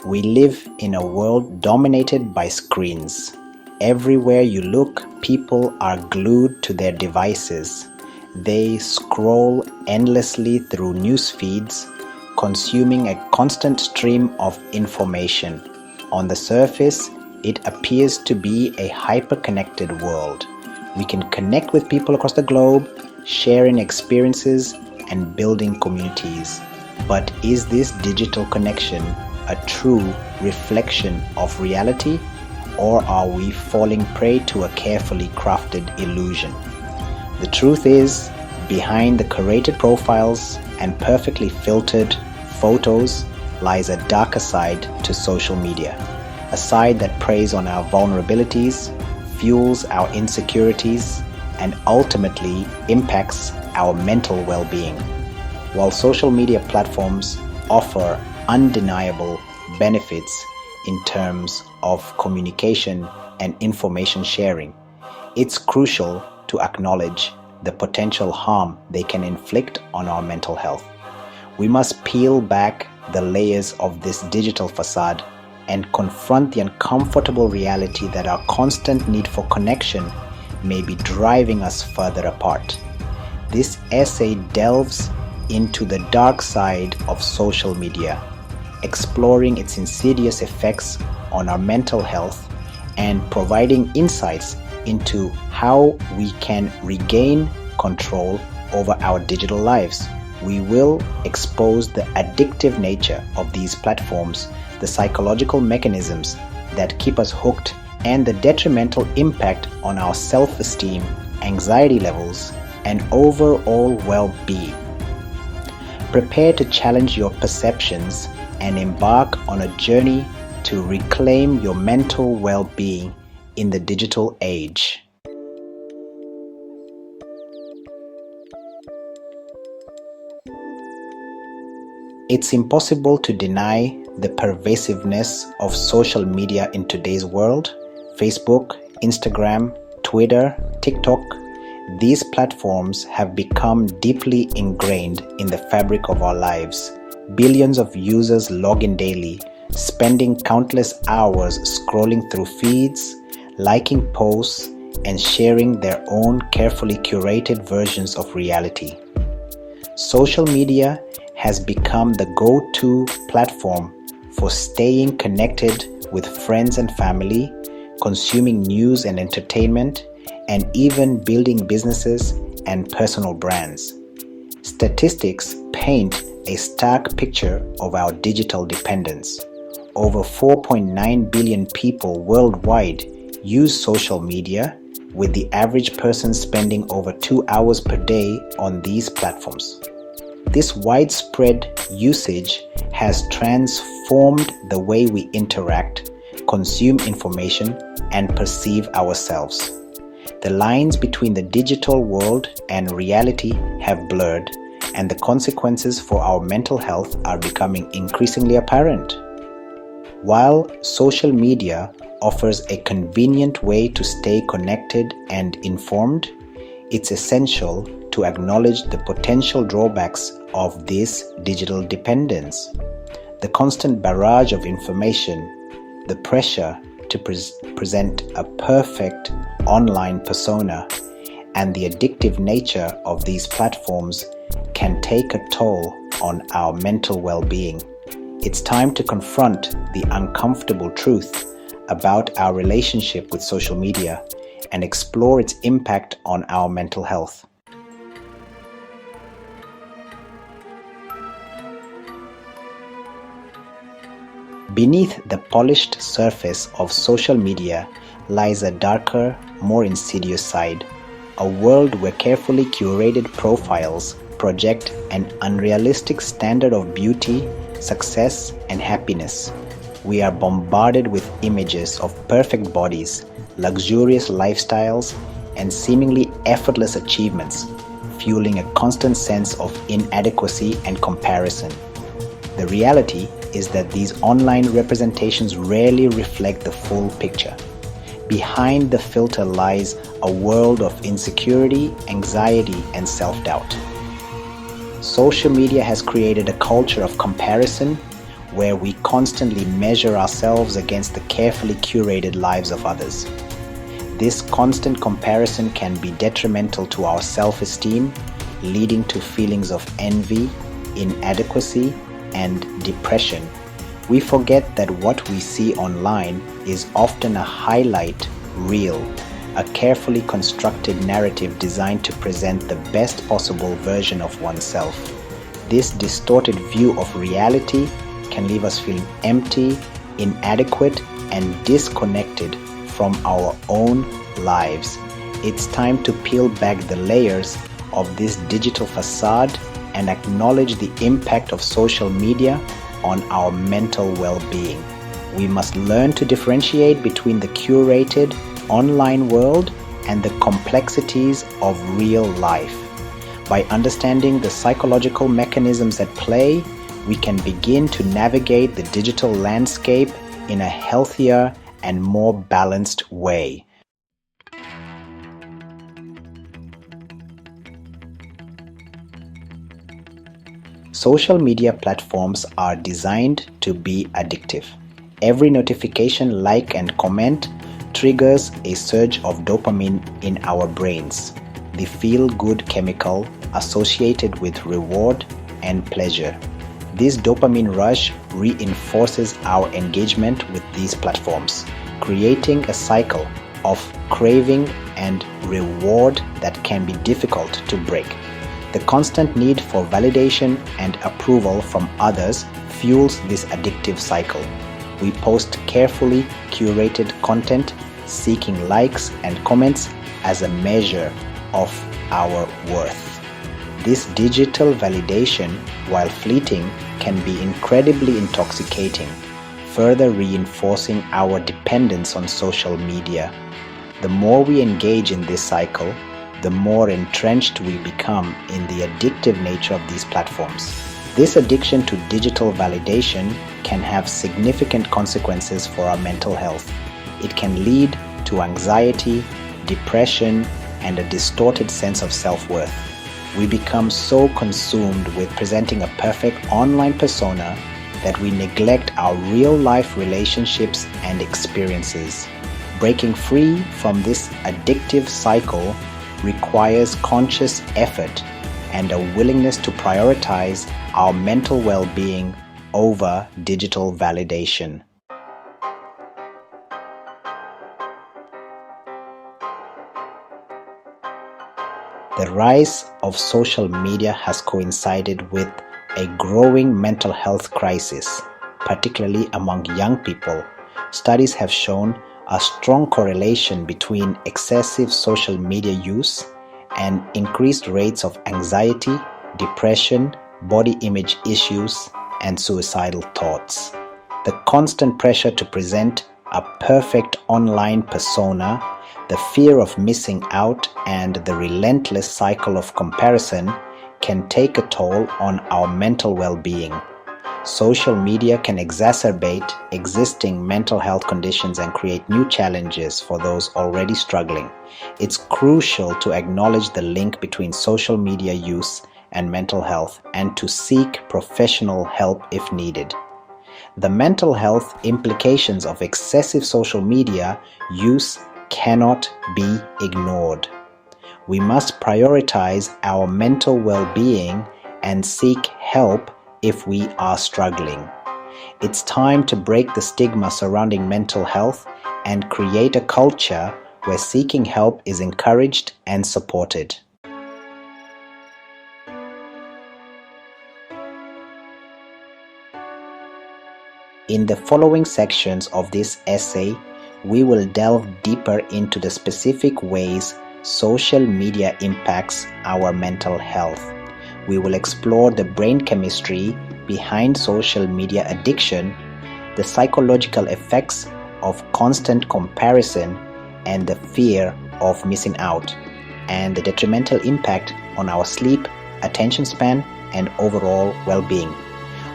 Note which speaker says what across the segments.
Speaker 1: We live in a world dominated by screens. Everywhere you look, people are glued to their devices. They scroll endlessly through news feeds, consuming a constant stream of information. On the surface, it appears to be a hyper-connected world. We can connect with people across the globe, sharing experiences and building communities. But is this digital connection a true reflection of reality, or are we falling prey to a carefully crafted illusion? The truth is, behind the curated profiles and perfectly filtered photos lies a darker side to social media, a side that preys on our vulnerabilities, fuels our insecurities, and ultimately impacts our mental well-being. While social media platforms offer undeniable benefits in terms of communication and information sharing, it's crucial to acknowledge the potential harm they can inflict on our mental health. We must peel back the layers of this digital facade and confront the uncomfortable reality that our constant need for connection may be driving us further apart. This essay delves into the dark side of social media, exploring its insidious effects on our mental health and providing insights into how we can regain control over our digital lives. We will expose the addictive nature of these platforms, the psychological mechanisms that keep us hooked, and the detrimental impact on our self-esteem, anxiety levels, and overall well-being. Prepare to challenge your perceptions and embark on a journey to reclaim your mental well-being in the digital age. It's impossible to deny the pervasiveness of social media in today's world. Facebook, Instagram, Twitter, TikTok, these platforms have become deeply ingrained in the fabric of our lives. Billions of users log in daily, spending countless hours scrolling through feeds, liking posts, and sharing their own carefully curated versions of reality. Social media has become the go-to platform for staying connected with friends and family, consuming news and entertainment, and even building businesses and personal brands. Statistics paint a stark picture of our digital dependence. Over 4.9 billion people worldwide use social media, with the average person spending over 2 hours per day on these platforms. This widespread usage has transformed the way we interact, consume information, and perceive ourselves. The lines between the digital world and reality have blurred, and the consequences for our mental health are becoming increasingly apparent. While social media offers a convenient way to stay connected and informed, it's essential to acknowledge the potential drawbacks of this digital dependence. The constant barrage of information, the pressure to present a perfect online persona, and the addictive nature of these platforms can take a toll on our mental well-being. It's time to confront the uncomfortable truth about our relationship with social media and explore its impact on our mental health. Beneath the polished surface of social media lies a darker, more insidious side, a world where carefully curated profiles project an unrealistic standard of beauty, success, and happiness. We are bombarded with images of perfect bodies, luxurious lifestyles, and seemingly effortless achievements, fueling a constant sense of inadequacy and comparison. The reality is that these online representations rarely reflect the full picture. Behind the filter lies a world of insecurity, anxiety, and self-doubt. Social media has created a culture of comparison where we constantly measure ourselves against the carefully curated lives of others. This constant comparison can be detrimental to our self-esteem, leading to feelings of envy, inadequacy, and depression. We forget that what we see online is often a highlight reel, a carefully constructed narrative designed to present the best possible version of oneself. This distorted view of reality can leave us feeling empty, inadequate, and disconnected from our own lives. It's time to peel back the layers of this digital facade and acknowledge the impact of social media on our mental well-being. We must learn to differentiate between the curated online world and the complexities of real life. By understanding the psychological mechanisms at play, we can begin to navigate the digital landscape in a healthier and more balanced way. Social media platforms are designed to be addictive. Every notification, like, and comment triggers a surge of dopamine in our brains, the feel-good chemical associated with reward and pleasure. This dopamine rush reinforces our engagement with these platforms, creating a cycle of craving and reward that can be difficult to break. The constant need for validation and approval from others fuels this addictive cycle. We post carefully curated content, seeking likes and comments as a measure of our worth. This digital validation, while fleeting, can be incredibly intoxicating, further reinforcing our dependence on social media. The more we engage in this cycle, the more entrenched we become in the addictive nature of these platforms. This addiction to digital validation can have significant consequences for our mental health. It can lead to anxiety, depression, and a distorted sense of self-worth. We become so consumed with presenting a perfect online persona that we neglect our real-life relationships and experiences. Breaking free from this addictive cycle requires conscious effort and a willingness to prioritize our mental well-being over digital validation. The rise of social media has coincided with a growing mental health crisis, particularly among young people. Studies have shown a strong correlation between excessive social media use and increased rates of anxiety, depression, body image issues, and suicidal thoughts. The constant pressure to present a perfect online persona, the fear of missing out, and the relentless cycle of comparison can take a toll on our mental well-being. Social media can exacerbate existing mental health conditions and create new challenges for those already struggling. It's crucial to acknowledge the link between social media use and mental health and to seek professional help if needed. The mental health implications of excessive social media use cannot be ignored. We must prioritize our mental well-being and seek help if we are struggling. It's time to break the stigma surrounding mental health and create a culture where seeking help is encouraged and supported. In the following sections of this essay, we will delve deeper into the specific ways social media impacts our mental health. We will explore the brain chemistry behind social media addiction, the psychological effects of constant comparison, and the fear of missing out, and the detrimental impact on our sleep, attention span, and overall well-being.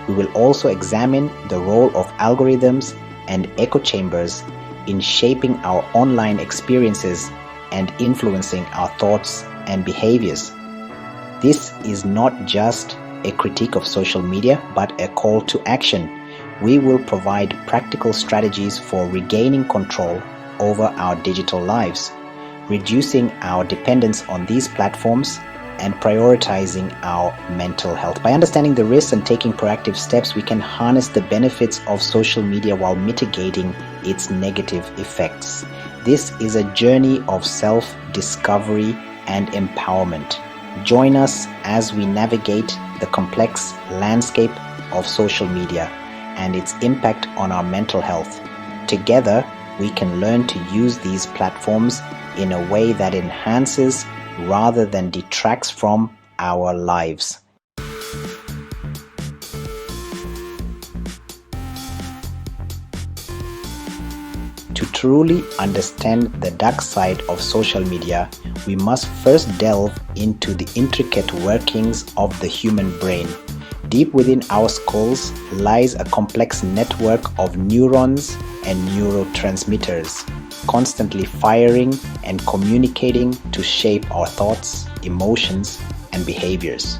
Speaker 1: We will also examine the role of algorithms and echo chambers in shaping our online experiences and influencing our thoughts and behaviors. This is not just a critique of social media, but a call to action. we will provide practical strategies for regaining control over our digital lives, reducing our dependence on these platforms, and prioritizing our mental health. By understanding the risks and taking proactive steps, we can harness the benefits of social media while mitigating its negative effects. This is a journey of self-discovery and empowerment. Join us as we navigate the complex landscape of social media and its impact on our mental health. Together, we can learn to use these platforms in a way that enhances rather than detracts from our lives. To truly understand the dark side of social media, we must first delve into the intricate workings of the human brain. Deep within our skulls lies a complex network of neurons and neurotransmitters, constantly firing and communicating to shape our thoughts, emotions, and behaviors.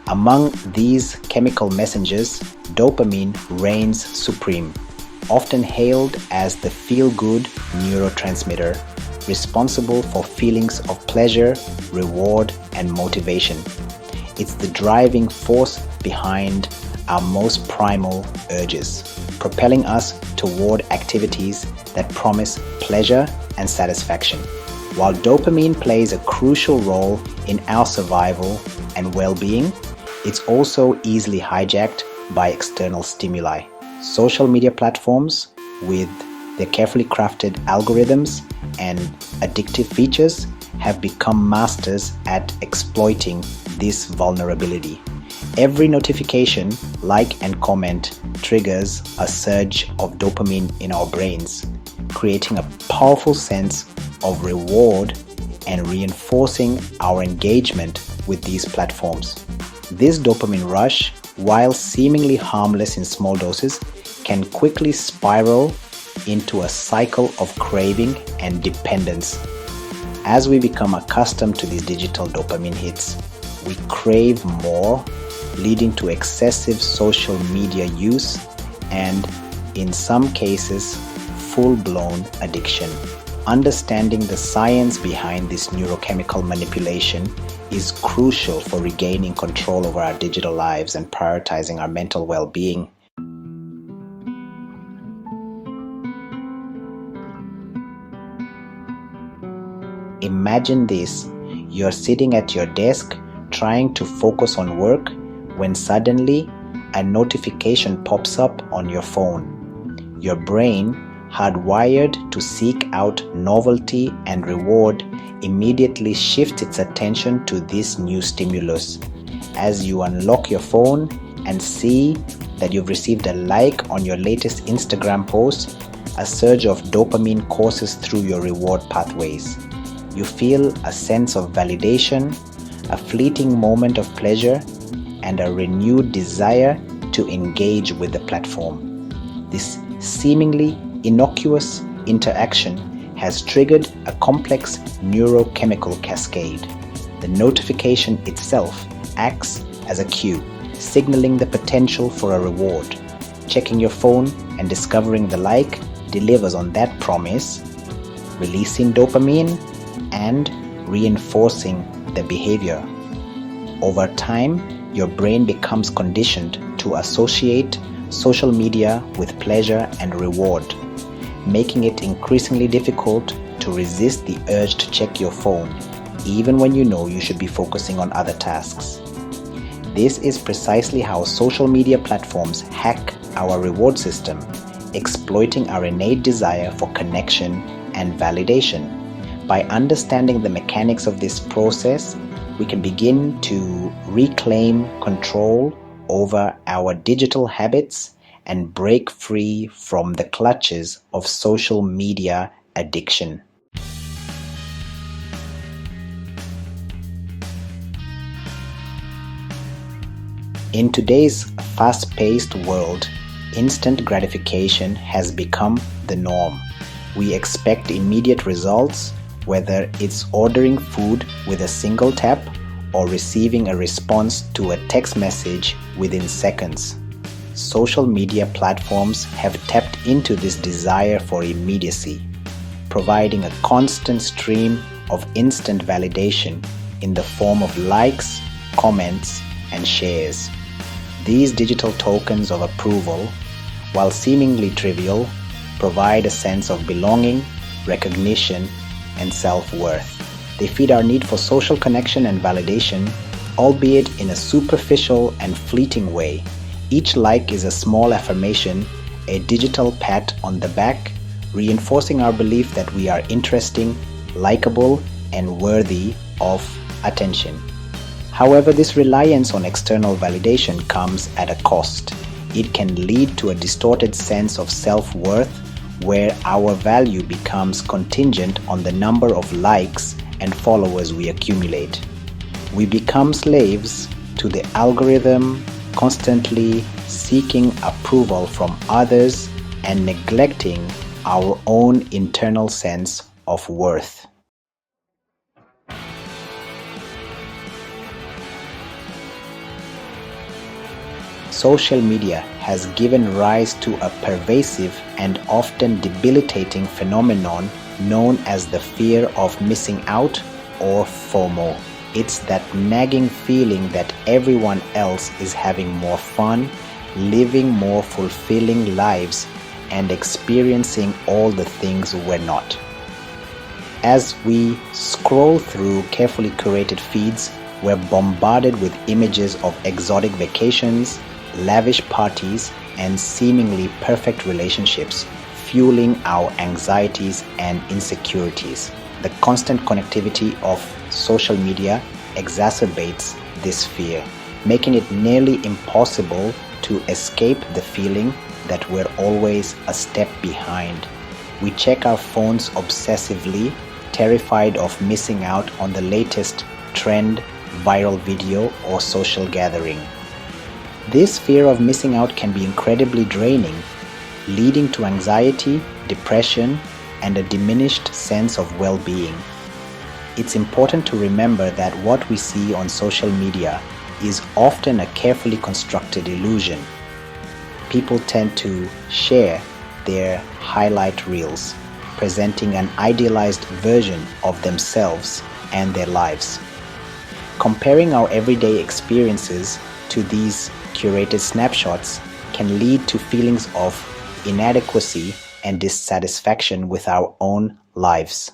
Speaker 1: Among these chemical messengers, dopamine reigns supreme, often hailed as the feel-good neurotransmitter, responsible for feelings of pleasure, reward, and motivation. It's the driving force behind our most primal urges, propelling us toward activities that promise pleasure and satisfaction. While dopamine plays a crucial role in our survival and well-being, it's also easily hijacked by external stimuli. Social media platforms, with their carefully crafted algorithms and addictive features, have become masters at exploiting this vulnerability. Every notification, like, and comment triggers a surge of dopamine in our brains, creating a powerful sense of reward and reinforcing our engagement with these platforms. This dopamine rush, while seemingly harmless in small doses, can quickly spiral into a cycle of craving and dependence. As we become accustomed to these digital dopamine hits, we crave more, leading to excessive social media use and, in some cases, full-blown addiction. Understanding the science behind this neurochemical manipulation is crucial for regaining control over our digital lives and prioritizing our mental well-being. Imagine this: you're sitting at your desk trying to focus on work when suddenly a notification pops up on your phone. Your brain, hardwired to seek out novelty and reward, immediately shifts its attention to this new stimulus. As you unlock your phone and see that you've received a like on your latest Instagram post, a surge of dopamine courses through your reward pathways. You feel a sense of validation, a fleeting moment of pleasure, and a renewed desire to engage with the platform. This seemingly innocuous interaction has triggered a complex neurochemical cascade. The notification itself acts as a cue, signaling the potential for a reward. Checking your phone and discovering the like delivers on that promise, releasing dopamine and reinforcing the behavior. Over time, your brain becomes conditioned to associate social media with pleasure and reward, making it increasingly difficult to resist the urge to check your phone, even when you know you should be focusing on other tasks. This is precisely how social media platforms hack our reward system, exploiting our innate desire for connection and validation. By understanding the mechanics of this process, we can begin to reclaim control over our digital habits and break free from the clutches of social media addiction. In today's fast-paced world, instant gratification has become the norm. We expect immediate results, whether it's ordering food with a single tap or receiving a response to a text message within seconds. social media platforms have tapped into this desire for immediacy, providing a constant stream of instant validation in the form of likes, comments, and shares. These digital tokens of approval, while seemingly trivial, provide a sense of belonging, recognition, and self-worth. They feed our need for social connection and validation, albeit in a superficial and fleeting way. Each like is a small affirmation, a digital pat on the back, reinforcing our belief that we are interesting, likable, and worthy of attention. However, this reliance on external validation comes at a cost. It can lead to a distorted sense of self-worth where our value becomes contingent on the number of likes and followers we accumulate. We become slaves to the algorithm, constantly seeking approval from others and neglecting our own internal sense of worth. Social media has given rise to a pervasive and often debilitating phenomenon known as the fear of missing out, or FOMO. It's that nagging feeling that everyone else is having more fun, living more fulfilling lives, and experiencing all the things we're not. As we scroll through carefully curated feeds, we're bombarded with images of exotic vacations, lavish parties, and seemingly perfect relationships, fueling our anxieties and insecurities. The constant connectivity of social media exacerbates this fear, making it nearly impossible to escape the feeling that we're always a step behind. We check our phones obsessively, terrified of missing out on the latest trend, viral video, or social gathering. This fear of missing out can be incredibly draining, leading to anxiety, depression, and a diminished sense of well-being. It's important to remember that what we see on social media is often a carefully constructed illusion. People tend to share their highlight reels, presenting an idealized version of themselves and their lives. Comparing our everyday experiences to these curated snapshots can lead to feelings of inadequacy and dissatisfaction with our own lives.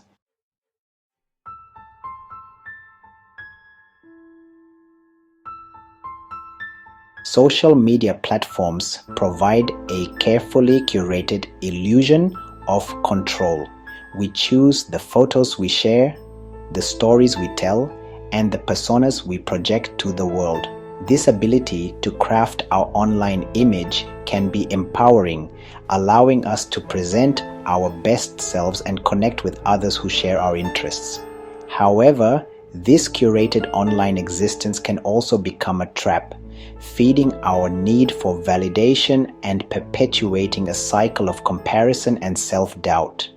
Speaker 1: Social media platforms provide a carefully curated illusion of control. We choose the photos we share, the stories we tell, and the personas we project to the world. This ability to craft our online image can be empowering, allowing us to present our best selves and connect with others who share our interests. However, this curated online existence can also become a trap, feeding our need for validation and perpetuating a cycle of comparison and self-doubt.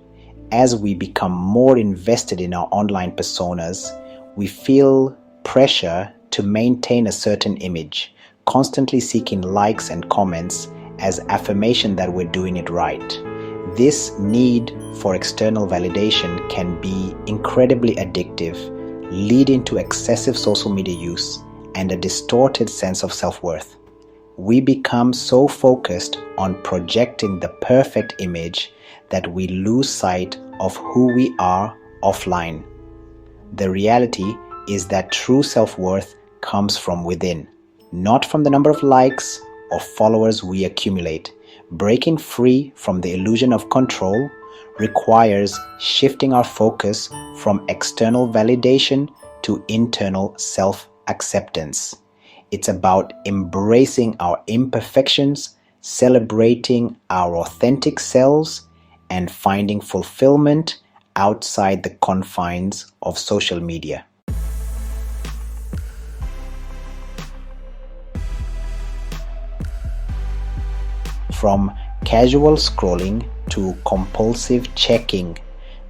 Speaker 1: As we become more invested in our online personas, we feel pressure to maintain a certain image, constantly seeking likes and comments as affirmation that we're doing it right. This need for external validation can be incredibly addictive, leading to excessive social media use and a distorted sense of self-worth. We become so focused on projecting the perfect image that we lose sight of who we are offline. The reality is that true self-worth comes from within, not from the number of likes or followers we accumulate. Breaking free from the illusion of control requires shifting our focus from external validation to internal self-acceptance. It's about embracing our imperfections, celebrating our authentic selves, and finding fulfillment outside the confines of social media. From casual scrolling to compulsive checking,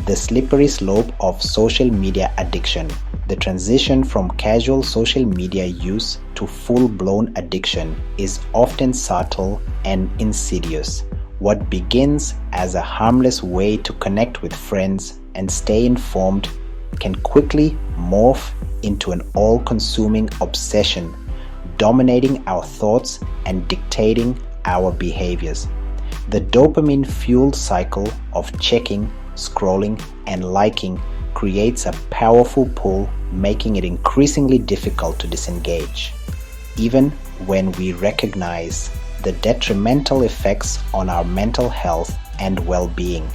Speaker 1: the slippery slope of social media addiction. The transition from casual social media use to full-blown addiction is often subtle and insidious. What begins as a harmless way to connect with friends and stay informed can quickly morph into an all-consuming obsession, dominating our thoughts and dictating our behaviors. The dopamine-fueled cycle of checking, scrolling, and liking creates a powerful pull, making it increasingly difficult to disengage. Even when we recognize the detrimental effects on our mental health and well-being,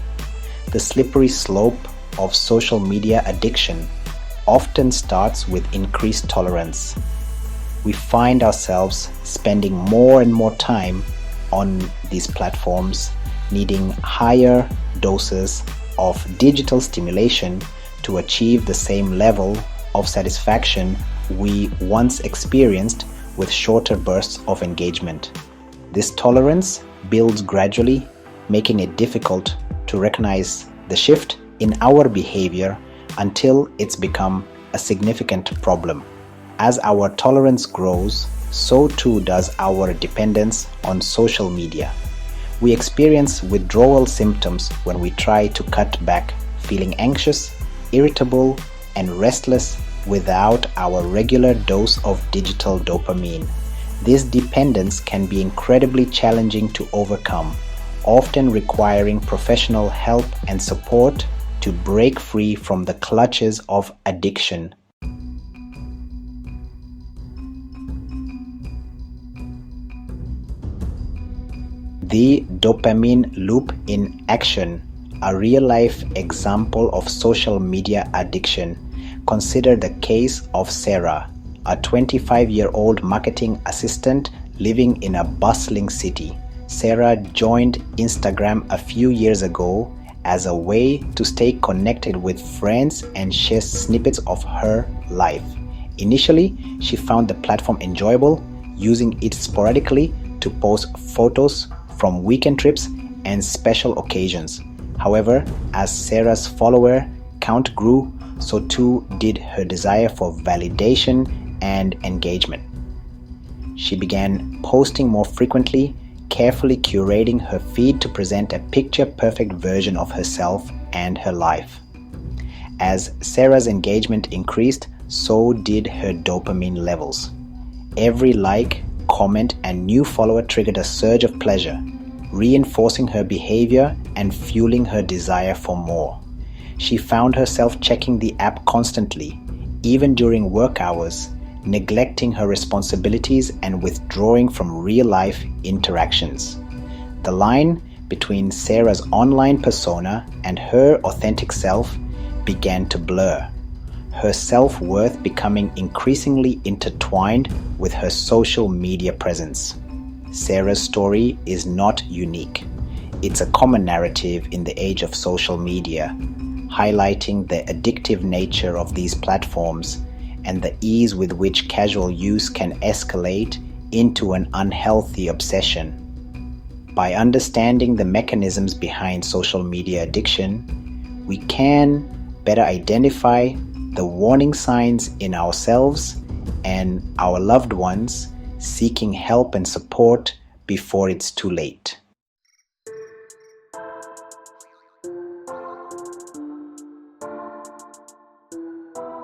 Speaker 1: the slippery slope of social media addiction often starts with increased tolerance. We find ourselves spending more and more time on these platforms, needing higher doses of digital stimulation to achieve the same level of satisfaction we once experienced with shorter bursts of engagement. This tolerance builds gradually, making it difficult to recognize the shift in our behavior until it's become a significant problem. As our tolerance grows, so too does our dependence on social media. We experience withdrawal symptoms when we try to cut back, feeling anxious, irritable, and restless without our regular dose of digital dopamine. This dependence can be incredibly challenging to overcome, often requiring professional help and support to break free from the clutches of addiction. The dopamine loop in action, a real-life example of social media addiction. Consider the case of Sarah, a 25-year-old marketing assistant living in a bustling city. Sarah joined Instagram a few years ago as a way to stay connected with friends and share snippets of her life. Initially, she found the platform enjoyable, using it sporadically to post photos from weekend trips and special occasions. However, as Sarah's follower count grew, so too did her desire for validation and engagement. She began posting more frequently, carefully curating her feed to present a picture-perfect version of herself and her life. As Sarah's engagement increased, so did her dopamine levels. Every like, comment, and new follower triggered a surge of pleasure, reinforcing her behavior and fueling her desire for more. She found herself checking the app constantly, even during work hours, neglecting her responsibilities and withdrawing from real-life interactions. The line between Sarah's online persona and her authentic self began to blur, her self-worth becoming increasingly intertwined with her social media presence. Sarah's story is not unique. It's a common narrative in the age of social media, highlighting the addictive nature of these platforms and the ease with which casual use can escalate into an unhealthy obsession. By understanding the mechanisms behind social media addiction, we can better identify the warning signs in ourselves and our loved ones, seeking help and support before it's too late.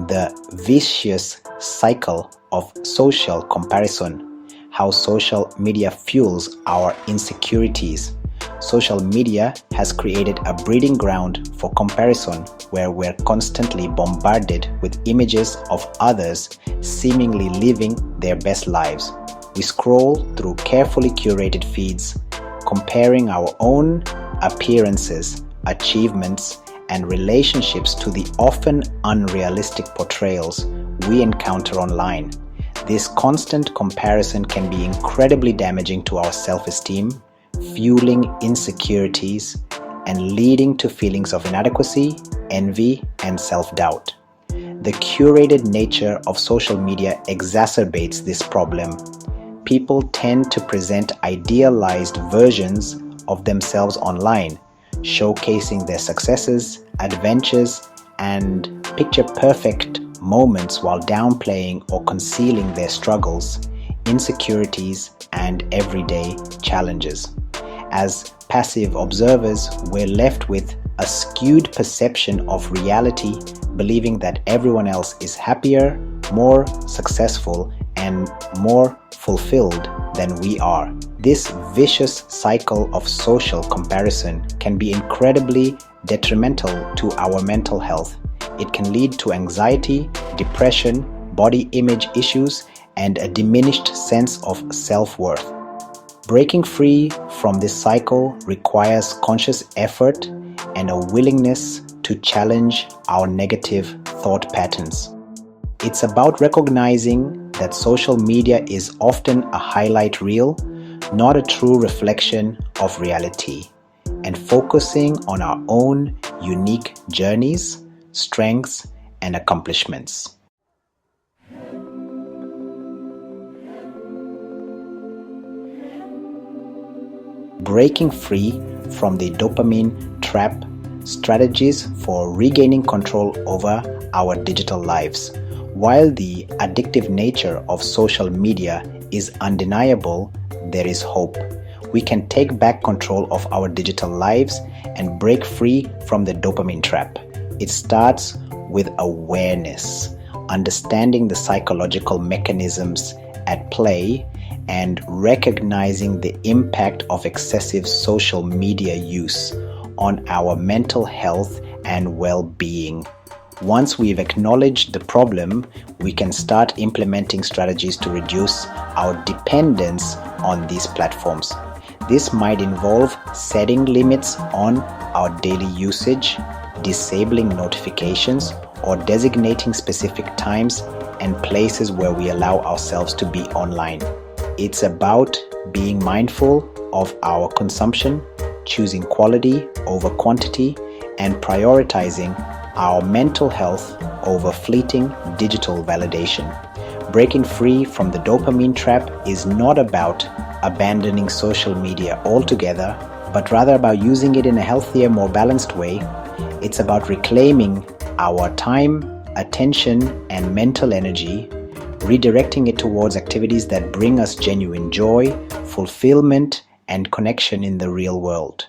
Speaker 1: The vicious cycle of social comparison, how social media fuels our insecurities. Social media has created a breeding ground for comparison where we're constantly bombarded with images of others seemingly living their best lives. We scroll through carefully curated feeds, comparing our own appearances, achievements, and relationships to the often unrealistic portrayals we encounter online. This constant comparison can be incredibly damaging to our self-esteem, fueling insecurities, and leading to feelings of inadequacy, envy, and self-doubt. The curated nature of social media exacerbates this problem. People tend to present idealized versions of themselves online, showcasing their successes, adventures, and picture-perfect moments while downplaying or concealing their struggles, insecurities, and everyday challenges. As passive observers, we're left with a skewed perception of reality, believing that everyone else is happier, more successful, and more fulfilled than we are. This vicious cycle of social comparison can be incredibly detrimental to our mental health. It can lead to anxiety, depression, body image issues, and a diminished sense of self-worth. Breaking free from this cycle requires conscious effort and a willingness to challenge our negative thought patterns. It's about recognizing that social media is often a highlight reel, not a true reflection of reality, and focusing on our own unique journeys, strengths, and accomplishments. Breaking free from the dopamine trap, strategies for regaining control over our digital lives. While the addictive nature of social media is undeniable, there is hope. We can take back control of our digital lives and break free from the dopamine trap. It starts with awareness, understanding the psychological mechanisms at play, and recognizing the impact of excessive social media use on our mental health and well-being. Once we've acknowledged the problem, we can start implementing strategies to reduce our dependence on these platforms. This might involve setting limits on our daily usage, disabling notifications, or designating specific times and places where we allow ourselves to be online. It's about being mindful of our consumption, choosing quality over quantity, and prioritizing our mental health over fleeting digital validation. Breaking free from the dopamine trap is not about abandoning social media altogether, but rather about using it in a healthier, more balanced way. It's about reclaiming our time, attention, and mental energy, redirecting it towards activities that bring us genuine joy, fulfillment, and connection in the real world.